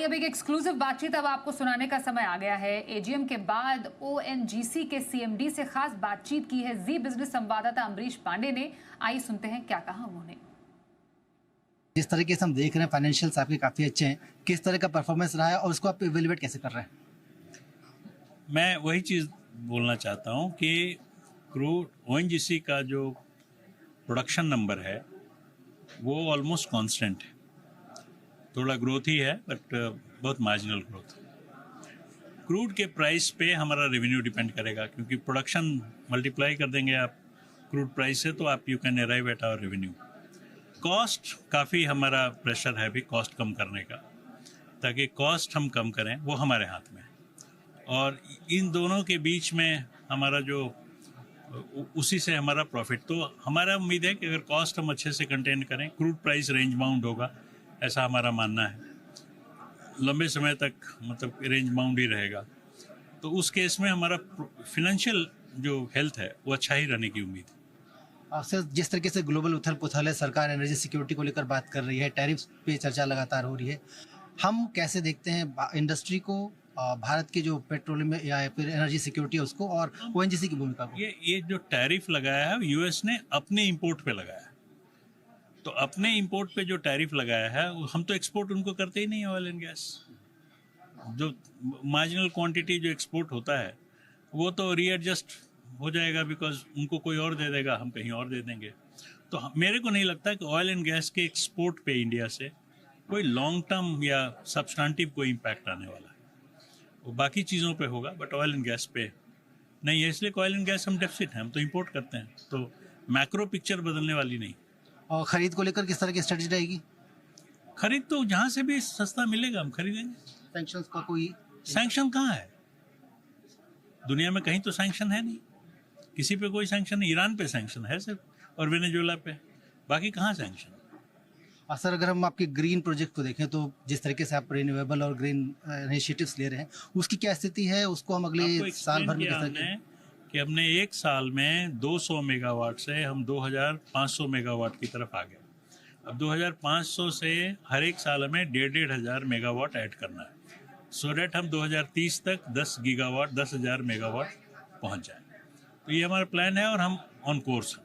आइए अब एक एक्सक्लूसिव बातचीत अब आपको सुनाने का समय आ गया है। एजीएम के बाद ओएनजीसी के सीएमडी से खास बातचीत की है जी बिजनेस संवाददाता अमरीश पांडे ने। आइए सुनते हैं क्या कहा उन्होंने। जिस तरीके से हम देख रहे हैं फाइनेंशियल्स आपके काफ़ी अच्छे हैं, किस तरह का परफॉर्मेंस रहा है और उसको आप इवेल्युएट कैसे कर रहे हैं? मैं वही चीज़ बोलना चाहता हूँ कि क्रूड ओएनजीसी का जो प्रोडक्शन नंबर है वो ऑलमोस्ट कांस्टेंट है। थोड़ा ग्रोथ ही है बट बहुत मार्जिनल ग्रोथ है। क्रूड के प्राइस पे हमारा रेवेन्यू डिपेंड करेगा, क्योंकि प्रोडक्शन मल्टीप्लाई कर देंगे आप क्रूड प्राइस से तो आप you can arrive at our revenue. Cost काफ़ी हमारा प्रेशर है भी कॉस्ट कम करने का, ताकि कॉस्ट हम कम करें वो हमारे हाथ में है। और इन दोनों के बीच में हमारा जो उसी से हमारा प्रॉफिट, तो हमारा उम्मीद है कि अगर कॉस्ट हम अच्छे से कंटेन करें, क्रूड प्राइस रेंज बाउंड होगा, ऐसा हमारा मानना है। लंबे समय तक मतलब रेंज बाउंड ही रहेगा, तो उस केस में हमारा फिनेंशियल जो हेल्थ है वो अच्छा ही रहने की उम्मीद है। सर, जिस तरीके से ग्लोबल उथल पुथल है, सरकार एनर्जी सिक्योरिटी को लेकर बात कर रही है, टैरिफ्स पे चर्चा लगातार हो रही है, हम कैसे देखते हैं इंडस्ट्री को, भारत के जो पेट्रोलियम या फिर एनर्जी सिक्योरिटी है उसको और ओएनजीसी की भूमिका को? ये जो टैरिफ लगाया है यूएस ने अपने इंपोर्ट पे लगाया है, तो अपने इंपोर्ट पे जो टैरिफ लगाया है हम तो एक्सपोर्ट उनको करते ही नहीं, ऑयल एंड गैस। जो मार्जिनल क्वांटिटी जो एक्सपोर्ट होता है वो तो रीएडजस्ट हो जाएगा, बिकॉज उनको कोई और दे देगा, हम कहीं और दे देंगे। तो मेरे को नहीं लगता कि ऑयल एंड गैस के एक्सपोर्ट पे इंडिया से कोई लॉन्ग टर्म या सब्सटेंटिव कोई इम्पैक्ट आने वाला है। वो बाकी चीज़ों पे होगा बट ऑयल एंड गैस पे नहीं है, इसलिए ऑयल एंड गैस हम डेफिसिट हैं, हम तो इंपोर्ट करते हैं, तो मैक्रो पिक्चर बदलने वाली नहीं। और खरीद को लेकर किस तरह की स्ट्रेटजी रहेगी? खरीद तो जहाँ से भी सस्ता मिलेगा हम खरीदेंगे। सैंक्शंस का कोई सैंक्शन कहाँ है दुनिया में? कहीं तो सैंक्शन है नहीं, किसी पे कोई सैंक्शन नहीं। ईरान पे सैंक्शन है सिर्फ, और वेनेजुएला पे, बाकी कहाँ सैंक्शन? सर, अगर हम आपके ग्रीन प्रोजेक्ट को देखें तो जिस तरीके से आप रिन्यूएबल और ग्रीन इनिशिएटिव्स ले रहे हैं, उसकी क्या स्थिति है? उसको हम अगले साल भर में किस तरह कि हमने एक साल में 200 मेगावाट से हम 2500 मेगावाट की तरफ आ गए। अब 2500 से हर एक साल में 1500 मेगावाट ऐड करना है, सो डेट हम 2030 तक 10 गीगावाट 10,000 मेगावाट पहुंच जाए। तो ये हमारा प्लान है और हम ऑन कोर्स हैं।